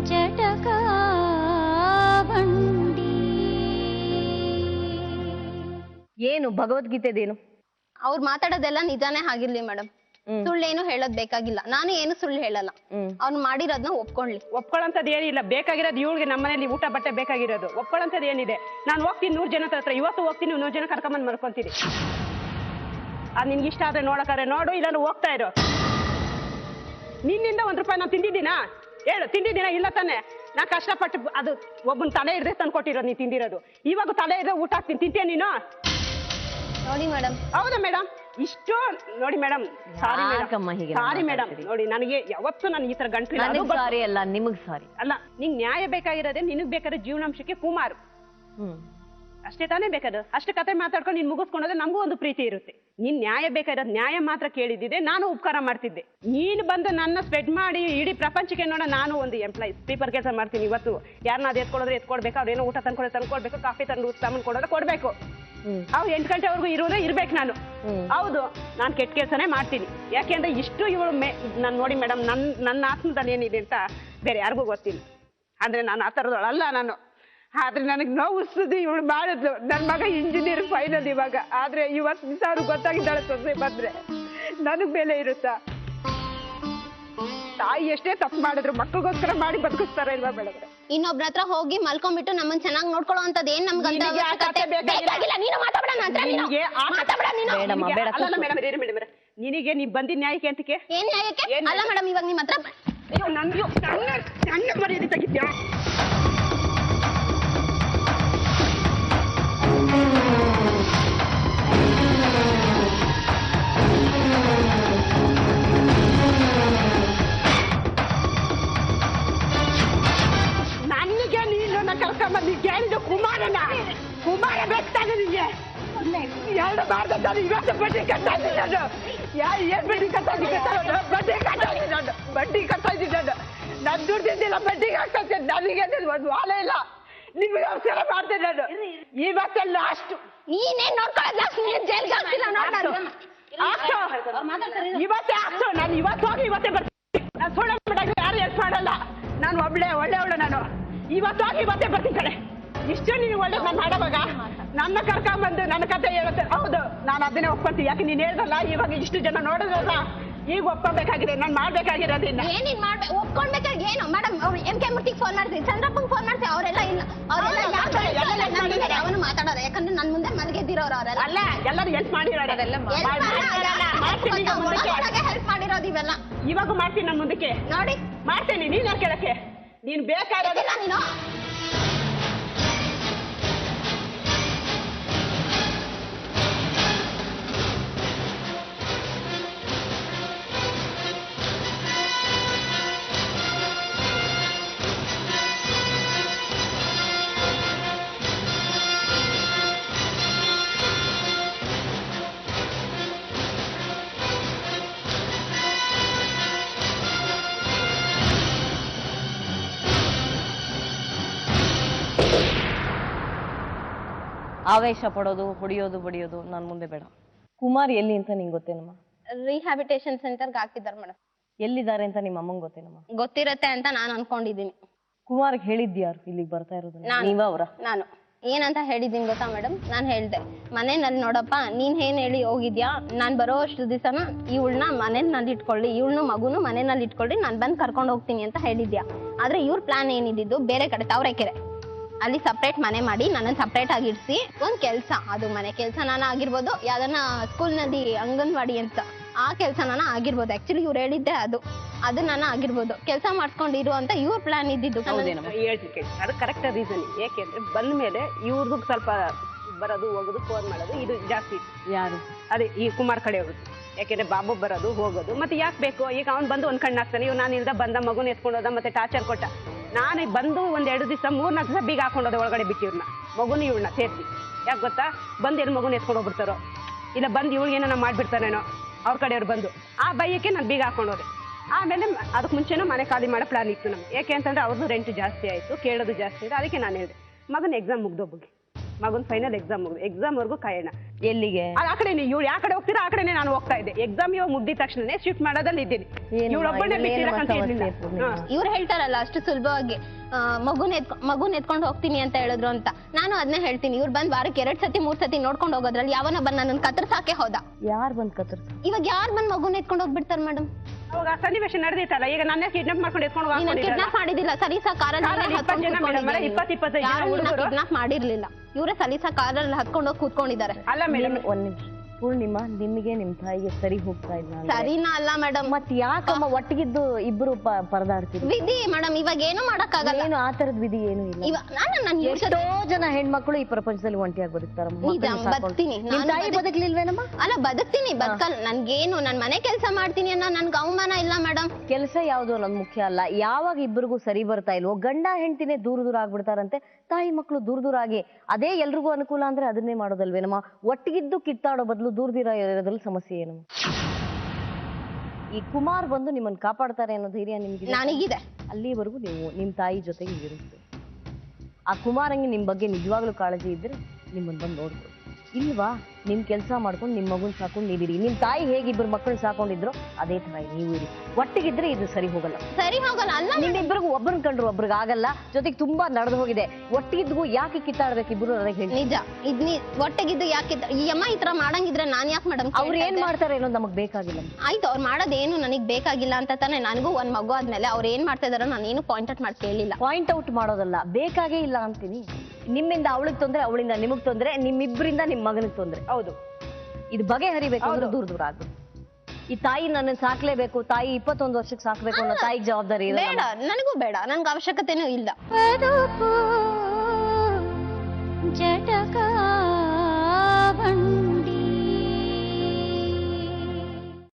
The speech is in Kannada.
ಜಟಕ ಬಂಡಿ. ಏನು ಭಗವದ್ಗೀತೆದೇನು? ಅವ್ರು ಮಾತಾಡೋದೆಲ್ಲ ನಿಜಾನೇ ಆಗಿರ್ಲಿ ಮೇಡಮ್, ಸುಳ್ಳೇನು ಹೇಳೋದ್ ಬೇಕಾಗಿಲ್ಲ. ನಾನು ಏನು ಸುಳ್ಳು ಹೇಳಲ್ಲ, ಅವ್ನು ಮಾಡಿರೋದ್ನ ಒಪ್ಕೊಳ್ಳೋಂಥದ್ದು ಏನಿಲ್ಲ. ಬೇಕಾಗಿರೋದು ಇವಳಿಗೆ ನಮ್ಮನೇಲಿ ಊಟ ಬಟ್ಟೆ ಬೇಕಾಗಿರೋದು. ಒಪ್ಕೊಳ್ಳೋಂಥದ್ದು ಏನಿದೆ? ನಾನು ಹೋಗ್ತೀನಿ 100 ಜನ ಹತ್ರ, ಇವತ್ತು ಹೋಗ್ತೀನಿ 100 ಜನ ಕರ್ಕೊಂಬಂದ್ ಮಾಡ್ಕೊಂತೀನಿ. ಅದು ನಿನ್ಗೆ ಇಷ್ಟ ಆದ್ರೆ ನೋಡಕ್ಕಾರೆ ನೋಡು, ಇಲ್ಲ ಹೋಗ್ತಾ ಇರೋ. ನಿನ್ನಿಂದ 1 ರೂಪಾಯಿ ನಾನು ತಿಂದಿದ್ದೀನಾ? ಹೇಳು, ತಿಂದಿದ್ದೀನಾ? ಇಲ್ಲ ತಾನೆ. ನಾ ಕಷ್ಟಪಟ್ಟು ಅದು ಒಬ್ಬನ ತಲೆ ಹಿಡ್ದೆ ತಂದು ಕೊಟ್ಟಿರೋದು ನೀ ತಿಂದಿರೋದು. ಇವಾಗ ತಲೆ ಹಿಡ್ದೆ ಊಟ ಹಾಕ್ತೀನಿ, ತಿಂತೀಯ ನೀನು? ನೋಡಿ ಮೇಡಮ್. ಹೌದಾ ಮೇಡಮ್? ಇಷ್ಟು ನೋಡಿ ಮೇಡಮ್, ಸಾರಿ ಮೇಡಮ್. ನೋಡಿ ನನಗೆ ಯಾವತ್ತು ನಾನು ಈ ತರ ಗಂಟು ಸಾರಿ ಅಲ್ಲ, ನಿಮಗ್ ಸಾರಿ ಅಲ್ಲ. ನಿಂಗೆ ನ್ಯಾಯ ಬೇಕಾಗಿರೋದೇ, ನಿನಗ್ ಬೇಕಾದ್ರೆ ಜೀವನಾಂಶಕ್ಕೆ ಕುಮಾರ್ ಅಷ್ಟೇ ತಾನೇ ಬೇಕಾದ್ರೆ. ಅಷ್ಟು ಕತೆ ಮಾತಾಡ್ಕೊಂಡು ನೀನ್ ಮುಗಿಸ್ಕೊಂಡ್ರೆ ನಮಗೂ ಒಂದು ಪ್ರೀತಿ ಇರುತ್ತೆ. ನೀನ್ ನ್ಯಾಯ ಬೇಕಾಗಿರೋದು ನ್ಯಾಯ ಮಾತ್ರ ಕೇಳಿದ್ದಿದೆ, ನಾನು ಉಪಕಾರ ಮಾಡ್ತಿದ್ದೆ. ನೀನು ಬಂದು ನನ್ನ ಸ್ಪ್ರೆಡ್ ಮಾಡಿ ಇಡೀ ಪ್ರಪಂಚಕ್ಕೆ ನೋಡ. ನಾನು ಒಂದು ಎಂಪ್ಲಾಯ್ ಸ್ಲೀಪರ್ ಕೆಲಸ ಮಾಡ್ತೀನಿ. ಇವತ್ತು ಯಾರನ್ನ ಅದು ಎತ್ಕೊಡ್ಬೇಕು, ಅವ್ರೇನೋ ಊಟ ತಂದ್ಕೊಡ್ಬೇಕು, ಕಾಫಿ ತಂದು ಸಾಮಾನು ಕೊಡೋದು ಕೊಡ್ಬೇಕು. ಅವ್ರು 8 ಗಂಟೆವರೆಗೂ ಇರ್ಬೇಕು ನಾನು. ಹೌದು, ನಾನು ಕೆಟ್ಟ ಕೆಲಸನೇ ಮಾಡ್ತೀನಿ. ಯಾಕೆಂದ್ರೆ ಇಷ್ಟು ಇವಳು ನಾನು ನೋಡಿ ಮೇಡಮ್, ನನ್ನ ಆತ್ಮದಲ್ಲಿ ಏನಿದೆ ಅಂತ ಬೇರೆ ಯಾರಿಗೂ ಗೊತ್ತಿಲ್ಲ. ಅಂದ್ರೆ ನಾನು ಆ ಥರದೊಳಲ್ಲ ನಾನು. ಆದ್ರೆ ನನಗೆ ನೋವಿಸ್ತದೆ ಇವಳು ಮಾಡಿದ್ಲು. ನನ್ನ ಮಗ ಇಂಜಿನಿಯರ್ ಫೈನಲ್ ಇವಾಗ. ಆದ್ರೆ ಇವತ್ತು ದಿವಸ ಅವ್ರಿಗೆ ಗೊತ್ತಾಗಿದ್ದಾಳೆ ಸೊಸೆ ಬಂದ್ರೆ ನನಗ್ ಬೆಲೆ ಇರುತ್ತಾ? ತಾಯಿ ಎಷ್ಟೇ ತಪ್ಪು ಮಾಡಿದ್ರು ಮಕ್ಕಳಿಗೋಸ್ಕರ ಮಾಡಿ ಬದುಕಿಸ್ತಾರ ಇಲ್ವಾ ಬೆಳಗ್ಗೆ? ಇನ್ನೊಬ್ರ ಹತ್ರ ಹೋಗಿ ಮಲ್ಕೊಂಡ್ಬಿಟ್ಟು ನಮ್ಮನ್ನ ಚೆನ್ನಾಗಿ ನೋಡ್ಕೊಳ್ಳೋ ಅಂತದ್ ಏನ್ ನಮ್ಗೆ ನಿನಗೆ ನೀ ಬಂದಿದ್ ನ್ಯಾಯಕ್ಕೆ ಅಂತಕ್ಕೆ ಏನ್ ನ್ಯಾಯಕ್ಕೆ ಅಲ್ಲ ಮೇಡಮ್. ಇವಾಗ ನಿಮ್ ಹತ್ರ ನನ್ನ ಮರ್ಯಾದೆ ತೆಗಿತ್ಯಾ? ನನಗೆ ನೀನು ಕರ್ಕೊಂಬಂದು ಕೇಳಿದ್ದು ಕುಮಾರ ಬೇಕಾಗ ನಿಂಗೆ 2 ಬಾರ್ದ ಇವತ್ತು ಬಡ್ಡಿ ಕಟ್ತಾ ಇದ್ದೀನಿ. ಏನ್ ಬಡ್ಡಿ ಕಟ್ತಾ ಇದ್ದೀನಿ? ಬಡ್ಡಿ ಕಟ್ತಾ ಇದ್ದೀನಿ. ನಾನು ದುಡ್ಡಿದ್ದಿಲ್ಲ, ಬಡ್ಡಿಗೆ ಆಗ್ತಾ ಇದ್ದೀನಿ. ನನಗೆ ಒಂದು ವಾಲ ಇಲ್ಲ. ನಿಮಗೆ ಅವಸರ ಮಾಡ್ತೇನೆ ನಾನು. ಇವತ್ತೆಲ್ಲ ಅಷ್ಟು ನೀನೇನ್ ನೋಡ್ಕೊಳ್ಳೋದು ಜೈಲ್ಗೆ ಹಾಕ್ತಿಲ್ಲ. ಇವತ್ತೇ ಆಗ್ತು. ನಾನು ಇವತ್ತು ಹೋಗಿ ಇವತ್ತೇ ಬರ್ತೀನಿ. ನಾನು ಸುಳ್ಳು ಬಿಡಾಗ ಯಾರು ಹೆಲ್ಪ್ ಮಾಡಲ್ಲ. ನಾನು ಒಳ್ಳೆಯವಳು ನಾನು. ಇವತ್ತು ಹೋಗಿ ಇವತ್ತೇ ಬರ್ತೀನಿ ಕಡೆ. ಇಷ್ಟು ನೀನು ಒಳ್ಳೆ ನಾನು ಮಾಡೋವಾಗ ನನ್ನ ಕರ್ಕೊಂಬಂದು ನನ್ನ ಕತೆ ಹೇಳುತ್ತೆ. ಹೌದು, ನಾನು ಅದನ್ನೇ ಒಪ್ಕೊಂತೀನಿ. ಯಾಕೆ ನೀನು ಹೇಳ್ದಲ್ಲ, ಇವಾಗ ಇಷ್ಟು ಜನ ನೋಡಿದ್ರಲ್ಲ, ಈಗ ಒಪ್ಕೋಬೇಕಾಗಿದೆ. ನಾನು ಮಾಡ್ಬೇಕಾಗಿರೋದಿಲ್ಲ. ಏನಿನ್ ಮಾಡ್ಬೇಕು? ಒಪ್ಕೊಂಡ್ಬೇಕಾಗಿ ಏನು ಮೇಡಮ್? MK ಮೂರ್ತಿಗೆ ಫೋನ್ ಮಾಡ್ತೀವಿ, ಚಂದ್ರಪ್ಪಂಗೆ ಫೋನ್ ಮಾಡ್ತೀವಿ. ಅವರೆಲ್ಲ ಇಲ್ಲ, ಅವನು ಮಾತಾಡೋದು. ಯಾಕಂದ್ರೆ ನನ್ ಮುಂದೆ ಮಲಗಿದ್ದಿರೋರು ಅವರೆಲ್ಲ. ಅಲ್ಲ, ಎಲ್ಲರೂ ಹೆಲ್ಪ್ ಮಾಡಿರೋದು. ಹೆಲ್ಪ್ ಮಾಡಿರೋದು ಇವೆಲ್ಲ. ಇವಾಗ ಮಾಡ್ತೀನಿ ನಾನು ಮುಂದಕ್ಕೆ. ನೋಡಿ ಮಾಡ್ತೀನಿ. ನೀನ್ ಯಾರು ಕೇಳಕ್ಕೆ? ನೀನ್ ಬೇಕಾಗಿರೋದಿಲ್ಲ ನೀನು. ಆವೇಶ ಪಡೋದು, ಹೊಡಿಯೋದು, ಬಡಿಯೋದು ನನ್ ಮುಂದೆ ಬೇಡ. ಕುಮಾರ್ ಎಲ್ಲಿ ಅಂತ ನಿಂಗೆ ಗೊತ್ತೇನಮ್ಮ? ರಿಹ್ಯಾಬಿಟೇಷನ್ ಸೆಂಟರ್ಗೆ ಹಾಕಿದ್ದಾರೆ ಮೇಡಮ್. ಎಲ್ಲಿದ್ದಾರೆ ಅಂತ ನಿಮ್ಮ ಅಮ್ಮಂಗೆ ಗೊತ್ತೇನಮ್ಮ? ಗೊತ್ತಿರತ್ತೆ ಅಂತ ನಾನು ಅನ್ಕೊಂಡಿದ್ದೀನಿ. ಕುಮಾರ್ಗೆ ಹೇಳಿದ್ಯಾರು ಇಲ್ಲಿಗೆ ಬರ್ತಾ ಇರೋದು? ನೀವ ಅವರ? ನಾನು ಏನಂತ ಹೇಳಿದ್ದೀನಿ ಗೊತ್ತಾ ಮೇಡಮ್? ನಾನು ಹೇಳ್ದೆ, ಮನೆಯಲ್ಲಿ ನೋಡಪ್ಪ, ನೀನ್ ಏನ್ ಹೇಳಿ ಹೋಗಿದ್ಯಾ, ನಾನ್ ಬರೋ ಅಷ್ಟು ದಿವಸನ ಇವಳನ್ನ ಮನೆಯಲ್ಲಿ ಇಟ್ಕೊಳ್ಳಿ, ಇವಳನ್ನು ಮಗುನು ಮನೆಯಲ್ಲಿ ಇಟ್ಕೊಳ್ಳಿ, ನಾನ್ ಬಂದ್ ಕರ್ಕೊಂಡು ಹೋಗ್ತೀನಿ ಅಂತ ಹೇಳಿದ್ಯಾ. ಆದ್ರೆ ಇವ್ರ ಪ್ಲಾನ್ ಏನಿದ್ದು ಬೇರೆ ಕಡೆ, ತಾವರೆಕೆರೆ ಅಲ್ಲಿ ಸಪ್ರೇಟ್ ಮನೆ ಮಾಡಿ ನನ್ನನ್ನು ಸಪ್ರೇಟ್ ಆಗಿ ಇರಿಸಿ ಒಂದ್ ಕೆಲ್ಸ, ಅದು ಮನೆ ಕೆಲಸ ನಾನು ಆಗಿರ್ಬೋದು, ಯಾವ್ದನ್ನ ಸ್ಕೂಲ್ ನಲ್ಲಿ ಅಂಗನವಾಡಿ ಅಂತ ಆ ಕೆಲಸ ನಾನು ಆಗಿರ್ಬೋದು. ಆಕ್ಚುಲಿ ಇವ್ರು ಹೇಳಿದ್ದೆ ಅದು ನಾನು ಆಗಿರ್ಬೋದು. ಕೆಲಸ ಮಾಡ್ಕೊಂಡಿರು ಅಂತ ಇವ್ರ ಪ್ಲಾನ್ ಇದ್ದಿದ್ದು. ಹೇಳ್ತೀನಿ, ಅದು ಕರೆಕ್ಟ್ ರೀಸನ್. ಯಾಕೆಂದ್ರೆ ಬಂದ ಮೇಲೆ ಇವ್ರದ್ದು ಸ್ವಲ್ಪ ಬರೋದು ಹೋಗೋದು ಫೋನ್ ಮಾಡೋದು ಇದು ಜಾಸ್ತಿ. ಯಾರು? ಅದೇ ಈ ಕುಮಾರ್ ಕಡೆ ಹೋಗುದು. ಯಾಕೆಂದ್ರೆ ಬಾಬು ಬರೋದು ಹೋಗೋದು ಮತ್ತೆ ಯಾಕೆ ಬೇಕು? ಈಗ ಅವ್ನು ಬಂದು ಒಂದ್ ಕಣ್ಣು ಹಾಕ್ತಾನೆ. ಇವ್ ನಾನು ಇಲ್ದ ಬಂದ ಮಗುನ ಎತ್ಕೊಂಡು ಹೋದ, ಮತ್ತೆ ಟಾರ್ಚರ್ ಕೊಟ್ಟ. ನಾನು ಬಂದು 1-2 ದಿವಸ 3-4 ದಿವಸ ಬೀಗ ಹಾಕೊಂಡೋದೆ ಒಳಗಡೆ ಬಿಟ್ಟು ಇವ್ರನ್ನ, ಮಗುನ ಇವಳನ್ನ ಸೇರಿಸಿ. ಯಾಕೆ ಗೊತ್ತಾ? ಬಂದು ಎಲ್ಲಿ ಮಗುನ ಎತ್ಕೊಂಡು ಹೋಗ್ಬಿಡ್ತಾರೋ, ಇಲ್ಲ ಬಂದು ಇವಳಿಗೇನೋ ಮಾಡ್ಬಿಡ್ತಾನೇನೋ ಅವ್ರ ಕಡೆಯವ್ರು ಬಂದು. ಆ ಭಯಕ್ಕೆ ನಾನು ಬೀಗ ಹಾಕೊಂಡೋದೆ. ಆಮೇಲೆ ಅದಕ್ಕೆ ಮುಂಚೆನೂ ಮನೆ ಖಾಲಿ ಮಾಡೋ ಪ್ಲಾನ್ ಇತ್ತು ನಮ್ಗೆ. ಯಾಕೆ ಅಂತಂದ್ರೆ ಅವ್ರದ್ದು ರೆಂಟ್ ಜಾಸ್ತಿ ಆಯಿತು, ಕೇಳೋದು ಜಾಸ್ತಿ ಆಯಿತು. ಅದಕ್ಕೆ ನಾನು ಹೇಳಿದೆ, ಮಗನ ಎಕ್ಸಾಮ್ ಮುಗ್ದೋಗ್ಬಿಗೆ, ಮಗನ ಫೈನಲ್ ಎಕ್ಸಾಮ್ ಮುಗಿದು ಎಕ್ಸಾಮ್ವರೆಗೂ ಕಾಯೋಣ. ಎಲ್ಲಿಗೆ? ಆ ಕಡೆನೆ ಇವ್ಳು ಯಾವ ಕಡೆ ಹೋಗ್ತೀರಾ ಆ ಕಡೆನೆ ನಾನು ಹೋಗ್ತಾ ಇದ್ದೆ. ಎಕ್ಸಾಮ್ ಇವಾಗ ಮುಗ್ದಿದ ತಕ್ಷಣನೇ ಶಿಫ್ಟ್ ಮಾಡೋದಲ್ಲಿ ಇದ್ದೀನಿ. ಇವಳೊಬ್ಬನೇ ಬಿಟ್ಟಿರಕ್ಕಂತ ಇರ್ಲಿಲ್ಲ. ಇವ್ರು ಹೇಳ್ತಾರಲ್ಲ ಅಷ್ಟು ಸುಲಭವಾಗಿ ಮಗುನ್ ಎತ್ಕೊಂಡು ಹೋಗ್ತೀನಿ ಅಂತ ಹೇಳಿದ್ರು ಅಂತ. ನಾನು ಅದನ್ನೇ ಹೇಳ್ತೀನಿ, ಇವ್ರು ಬಂದ್ ವಾರಕ್ಕೆ 2 ಸತಿ 3 ಸತಿ ನೋಡ್ಕೊಂಡು ಹೋಗೋದ್ರಲ್ಲಿ ಯಾವನ ಬಂದ್ ನನ್ನ ಕತ್ತರ್ಸಾಕೆ ಹೋದ. ಯಾರು ಬಂದ್ ಕತ್ತರ್ಸ? ಇವಾಗ ಯಾರು ಬಂದ್ ಮಗುನ್ ಎತ್ಕೊಂಡು ಹೋಗ್ಬಿಡ್ತಾರ ಮೇಡಮ್? ಅವಾಗ ಸನ್ನಿವೇಶ ನಡೆದಿತ್ತಲ್ಲ, ಈಗ ನನ್ನ ಕಿಡ್ನಾಪ್ ಮಾಡ್ಕೊಂಡು ಎತ್ಕೊಂಡು ಕಿಡ್ನಾಪ್ ಮಾಡಿದಿಲ್ಲ, ಸಲೀಸಾ ಕಾರಲ್ಲಿ ಕಿಡ್ನಾಪ್ ಮಾಡಿರ್ಲಿಲ್ಲ. ಇವರೇ ಸಲೀಸಾ ಕಾರಲ್ಲಿ ಹತ್ಕೊಂಡು ಹೋಗಿ ಕೂತ್ಕೊಂಡಿದ್ದಾರೆ. ಅಲ್ಲ ಮೇಡಮ್, ಒಂದ್ ನಿಮಿಷ ಪೂರ್ಣಿಮಾ, ನಿಮಗೆ ನಿಮ್ ತಾಯಿಗೆ ಸರಿ ಹೋಗ್ತಾ ಇಲ್ಲ? ಸರಿನಾ ಅಲ್ಲ ಮೇಡಮ್. ಮತ್ ಯಾಕಮ್ಮ ಒಟ್ಟಿಗಿದ್ದು ಇಬ್ರು ಪರದಾಡ್ತೀವಿ? ವಿಧಿ ಮೇಡಮ್, ಇವಾಗ ಏನು ಮಾಡಕ್ಕಾಗಲ್ಲ. ಏನು ಆ ತರದ ವಿಧಿ ಏನು ಇಲ್ಲ. ಎಷ್ಟೋ ಜನ ಹೆಣ್ಮಕ್ಳು ಈ ಪ್ರಪಂಚದಲ್ಲಿ ಒಂಟಿಯಾಗಿ ಬದುಕ್ತಾರ. ಬದುಕ್ತೀನಿ, ತಾಯಿ ಬದುಕ್ಲಿಲ್ವೇನಮ್ಮ? ಅಲ್ಲ ಬದುಕ್ತೀನಿ, ಬದುಕಲ್. ನನ್ಗೇನು ನನ್ ಮನೆ ಕೆಲಸ ಮಾಡ್ತೀನಿ ಅನ್ನೋ ನನ್ಗೆ ಅವಮಾನ ಇಲ್ಲ ಮೇಡಮ್. ಕೆಲಸ ಯಾವ್ದು ಅನ್ನೋದು ಮುಖ್ಯ ಅಲ್ಲ. ಯಾವಾಗ ಇಬ್ಬರಿಗೂ ಸರಿ ಬರ್ತಾ ಇಲ್ವೋ, ಗಂಡ ಹೆಂಡತಿನೇ ದೂರ ದೂರ ಆಗ್ಬಿಡ್ತಾರಂತೆ, ತಾಯಿ ಮಕ್ಕಳು ದೂರ ದೂರ ಆಗಿ. ಅದೇ ಎಲ್ರಿಗೂ ಅನುಕೂಲ ಅಂದ್ರೆ ಅದನ್ನೇ ಮಾಡೋದಲ್ವೇನಮ್ಮ? ಒಟ್ಟಿಗಿದ್ದು ಕಿತ್ತಾಡೋ ಬದಲು ದೂರ ದೂರ ಇರೋದ್ರಲ್ಲಿ ಸಮಸ್ಯೆ ಏನು? ಈ ಕುಮಾರ್ ಬಂದು ನಿಮ್ಮನ್ನ ಕಾಪಾಡ್ತಾರೆ ಅನ್ನೋ ಧೈರ್ಯ ನಿಮ್ಗೆ? ನನಗಿದೆ. ಅಲ್ಲಿವರೆಗೂ ನೀವು ನಿಮ್ ತಾಯಿ ಜೊತೆಗೆ ಇರುತ್ತೆ. ಆ ಕುಮಾರಂಗೆ ನಿಮ್ ಬಗ್ಗೆ ನಿಜವಾಗ್ಲೂ ಕಾಳಜಿ ಇದ್ರೆ ನಿಮ್ಮನ್ನ ಬಂದು ನೋಡ್ಬೋದು. ಇಲ್ವಾ, ನಿಮ್ ಕೆಲಸ ಮಾಡ್ಕೊಂಡು ನಿಮ್ ಮಗುನ್ ಸಾಕೊಂಡು ನೀವಿರಿ. ನಿಮ್ ತಾಯಿ ಹೇಗೆ ಇಬ್ಬರು ಮಕ್ಕಳು ಸಾಕೊಂಡಿದ್ರು ಅದೇ ತರ ನೀವು ಇರಿ. ಒಟ್ಟಿಗಿದ್ರೆ ಇದು ಸರಿ ಹೋಗಲ್ಲ. ಸರಿ ಹೋಗಲ್ಲ ಅಲ್ಲ, ನಿಮ್ಮಿಬ್ಬರಿಗೂ ಒಬ್ಬರನ್ನ ಕಂಡ್ರು ಒಬ್ರಿಗೆ ಆಗಲ್ಲ. ಜೊತೆಗೆ ತುಂಬಾ ನಡೆದು ಹೋಗಿದೆ. ಒಟ್ಟಿಗಿದ್ಗೂ ಯಾಕೆ ಕಿತ್ತಾಡ್ಬೇಕು ಇಬ್ರು? ನನಗೆ ಹೇಳಿ. ನಿಜ, ಇದ್ ಒಟ್ಟಿಗಿದ್ದು ಯಾಕೆ ಈ ಅಮ್ಮ ಈ ತರ ಮಾಡಂಗಿದ್ರೆ ನಾನ್ ಯಾಕೆ ಮೇಡಮ್? ಅವ್ರು ಏನ್ ಮಾಡ್ತಾರೆ ಅನ್ನೋದು ನಮಗ್ ಬೇಕಾಗಿಲ್ಲ. ಆಯ್ತು, ಅವ್ರು ಮಾಡೋದೇನು ನನಗ್ ಬೇಕಾಗಿಲ್ಲ ಅಂತ ತಾನೆ. ನನಗೂ ಒಂದ್ ಮಗು ಆದ್ಮೇಲೆ ಅವ್ರು ಏನ್ ಮಾಡ್ತಾ ಇದಾರೋ ನಾನು ಏನು ಪಾಯಿಂಟ್ ಔಟ್ ಮಾಡಿ ಕೇಳಿಲ್ಲ. ಪಾಯಿಂಟ್ ಔಟ್ ಮಾಡೋದಲ್ಲ, ಬೇಕಾಗೇ ಇಲ್ಲ ಅಂತೀನಿ. ನಿಮ್ಮಿಂದ ಅವಳಿಗೆ ತೊಂದ್ರೆ, ಅವಳಿಂದ ನಿಮಗ್ ತೊಂದ್ರೆ, ನಿಮ್ಮಿಬ್ಬರಿಂದ ನಿಮ್ ಮಗನಿಗೆ ತೊಂದ್ರೆ. ಹೌದು, ಇದು ಬಗೆಹರಿಬೇಕು ಅಂದ್ರೆ ದೂರ ದೂರ ಆಗ್ಬೇಕು. ಈ ತಾಯಿ ನನ್ನ ಸಾಕ್ಲೇಬೇಕು, ತಾಯಿ 21 ವರ್ಷಕ್ಕೆ ಸಾಕ್ಬೇಕು ಅನ್ನೋ ತಾಯಿಗೆ ಜವಾಬ್ದಾರಿ ಬೇಡ, ನನಗೂ ಬೇಡ, ನನ್ಗೆ ಅವಶ್ಯಕತೆನೂ ಇಲ್ಲ.